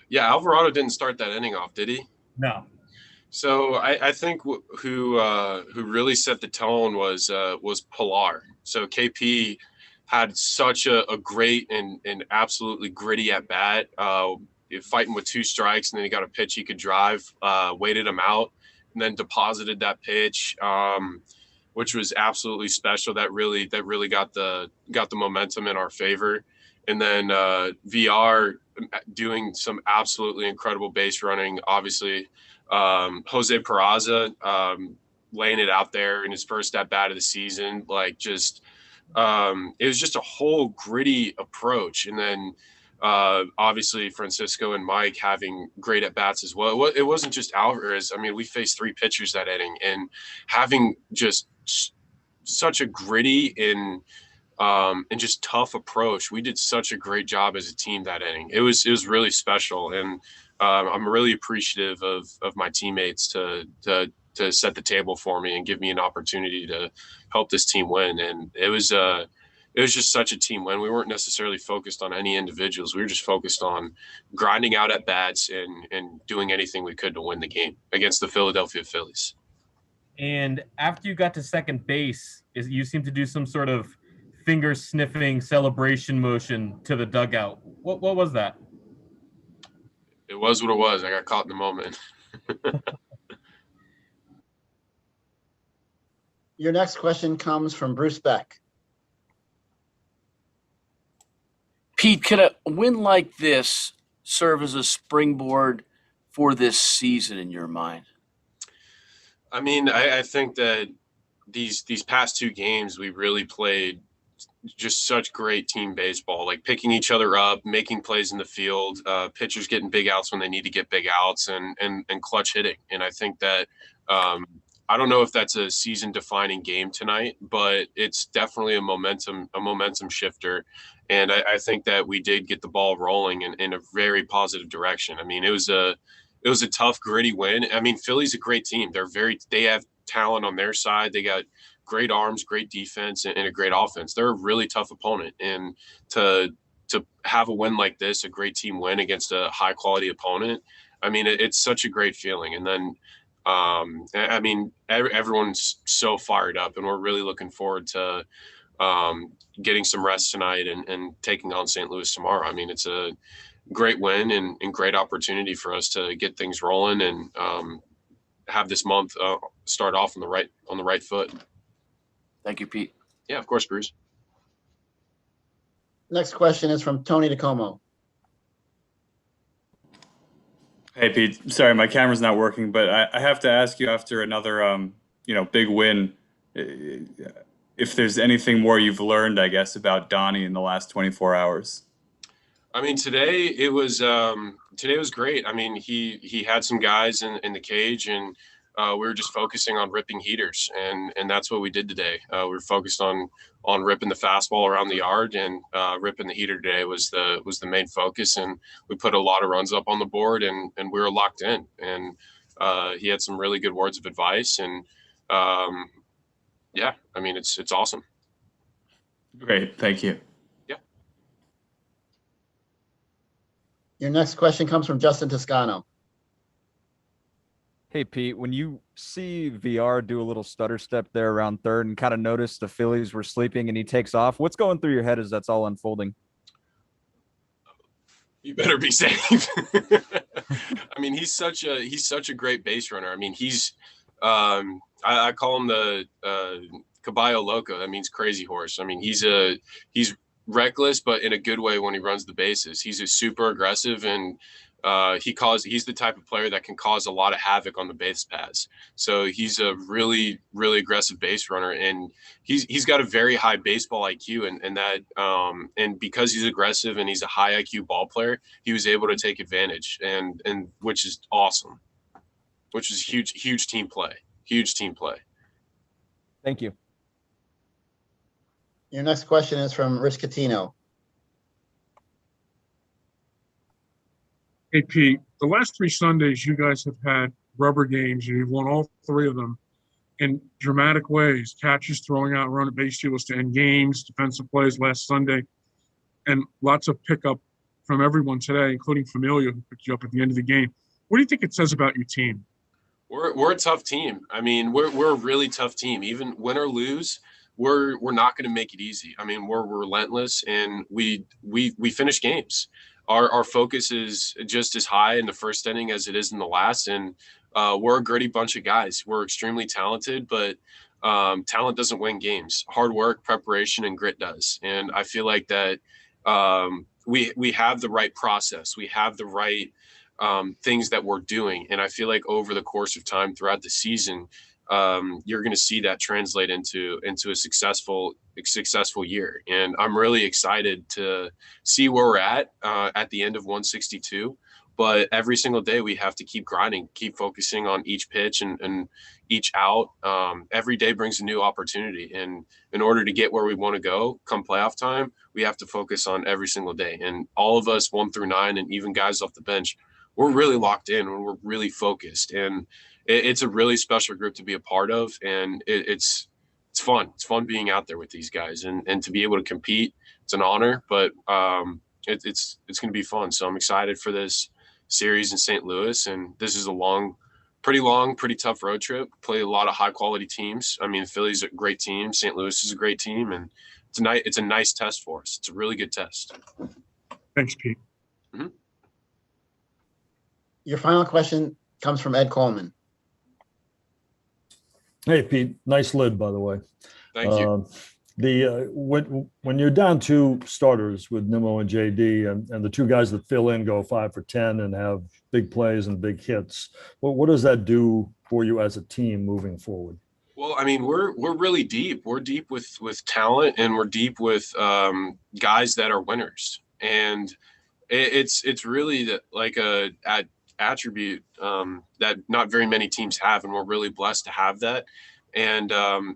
Yeah, Alvarado didn't start that inning off, did he? No. So I think who really set the tone was Pilar. So KP had such a great and absolutely gritty at bat, fighting with two strikes, and then he got a pitch he could drive, waited him out, and then deposited that pitch, which was absolutely special. That really got the momentum in our favor. And then VR doing some absolutely incredible base running, obviously Jose Peraza laying it out there in his first at bat of the season, like just it was just a whole gritty approach. And then obviously Francisco and Mike having great at bats as well. It wasn't just Alvarez. I mean, we faced three pitchers that inning, and having just such a gritty and just tough approach. We did such a great job as a team that inning. It was really special, and I'm really appreciative of my teammates to set the table for me and give me an opportunity to help this team win. And it was just such a team win. We weren't necessarily focused on any individuals. We were just focused on grinding out at bats and doing anything we could to win the game against the Philadelphia Phillies. And after you got to second base, you seemed to do some sort of finger sniffing celebration motion to the dugout. What was that? It was what it was. I got caught in the moment. Your next question comes from Bruce Beck. Pete, could a win like this serve as a springboard for this season in your mind? I mean, I think that these past two games we really played just such great team baseball, like picking each other up, making plays in the field, pitchers getting big outs when they need to get big outs, and clutch hitting. And I think that I don't know if that's a season defining game tonight, but it's definitely a momentum shifter. And I think that we did get the ball rolling in a very positive direction. I mean, it was a tough, gritty win. I mean, Philly's a great team. They have talent on their side. They got great arms, great defense, and a great offense. They're a really tough opponent. And to have a win like this, a great team win against a high quality opponent, I mean, it's such a great feeling. And then, I mean, everyone's so fired up, and we're really looking forward to getting some rest tonight and taking on St. Louis tomorrow. I mean, it's a great win and great opportunity for us to get things rolling and have this month start off on the right foot. Thank you, Pete. Yeah, of course, Bruce. Next question is from Tony DeComo. Hey, Pete. Sorry, my camera's not working, but I have to ask you after another, big win, if there's anything more you've learned, I guess, about Donnie in the last 24 hours. I mean, today was great. I mean, he had some guys in the cage, and we were just focusing on ripping heaters, and that's what we did today. We were focused on ripping the fastball around the yard, and ripping the heater today was the main focus. And we put a lot of runs up on the board, and we were locked in. And he had some really good words of advice, and yeah, I mean, it's awesome. Great, thank you. Yeah. Your next question comes from Justin Toscano. Hey, Pete, when you see VR do a little stutter step there around third and kind of notice the Phillies were sleeping and he takes off, what's going through your head as that's all unfolding? You better be safe. I mean, he's such a great base runner. I mean, he's I call him the Caballo Loco. That means crazy horse. I mean, he's reckless, but in a good way when he runs the bases. He's a super aggressive, and he's the type of player that can cause a lot of havoc on the base paths. So he's a really, really aggressive base runner, and he's got a very high baseball IQ, and because he's aggressive and he's a high IQ ball player, he was able to take advantage, and which is awesome, which is huge team play. Huge team play. Thank you. Your next question is from Rich Catino. Hey, Pete, the last three Sundays you guys have had rubber games, and you've won all three of them in dramatic ways. Catches throwing out run at base steals to end games, defensive plays last Sunday, and lots of pickup from everyone today, including Familia, who picked you up at the end of the game. What do you think it says about your team? We're a tough team. I mean, we're a really tough team. Even win or lose, we're not going to make it easy. I mean, we're relentless, and we finish games. Our focus is just as high in the first inning as it is in the last, and we're a gritty bunch of guys. We're extremely talented, but talent doesn't win games. Hard work, preparation, and grit does. And I feel like that we have the right process. We have the right things that we're doing. And I feel like over the course of time throughout the season, you're going to see that translate into a successful year. And I'm really excited to see where we're at the end of 162. But every single day we have to keep grinding, keep focusing on each pitch and each out. Every day brings a new opportunity. And in order to get where we want to go come playoff time, we have to focus on every single day. And all of us 1 through 9, and even guys off the bench, we're really locked in and we're really focused. And it's a really special group to be a part of. And it's fun. It's fun being out there with these guys and to be able to compete. It's an honor, but it's going to be fun. So I'm excited for this series in St. Louis. And this is a pretty tough road trip. Play a lot of high quality teams. I mean, Philly's a great team. St. Louis is a great team. And it's a nice test for us. It's a really good test. Thanks, Pete. Mm-hmm. Your final question comes from Ed Coleman. Hey, Pete, nice lid, by the way. Thank you. When you're down 2 starters with Nimmo and JD and the 2 guys that fill in go 5 for 10 and have big plays and big hits, what does that do for you as a team moving forward? Well, I mean, we're really deep. We're deep with talent, and we're deep with guys that are winners. And it's really like a attribute that not very many teams have, and we're really blessed to have that. And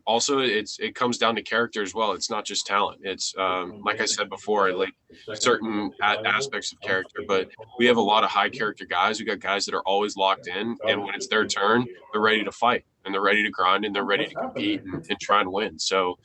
also it comes down to character as well. It's not just talent. It's like I said before, like certain aspects of character, but we have a lot of high character guys. We got guys that are always locked in, and when it's their turn, they're ready to fight and they're ready to grind and they're ready to compete and try and win. So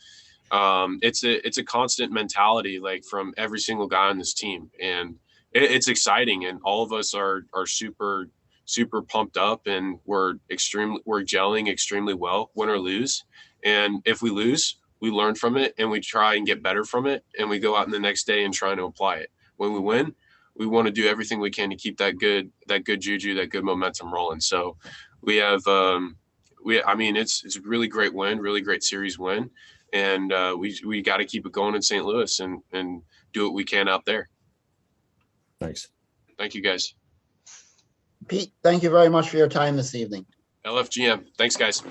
it's a constant mentality, like from every single guy on this team. And it's exciting, and all of us are super pumped up, and we're gelling extremely well, win or lose. And if we lose, we learn from it and we try and get better from it, and we go out in the next day and try to apply it. When we win, we want to do everything we can to keep that good juju, that good momentum rolling. So we have it's a really great win, really great series win, and we got to keep it going in St. Louis and do what we can out there. Thanks. Thank you, guys. Pete, thank you very much for your time this evening. LFGM. Thanks, guys.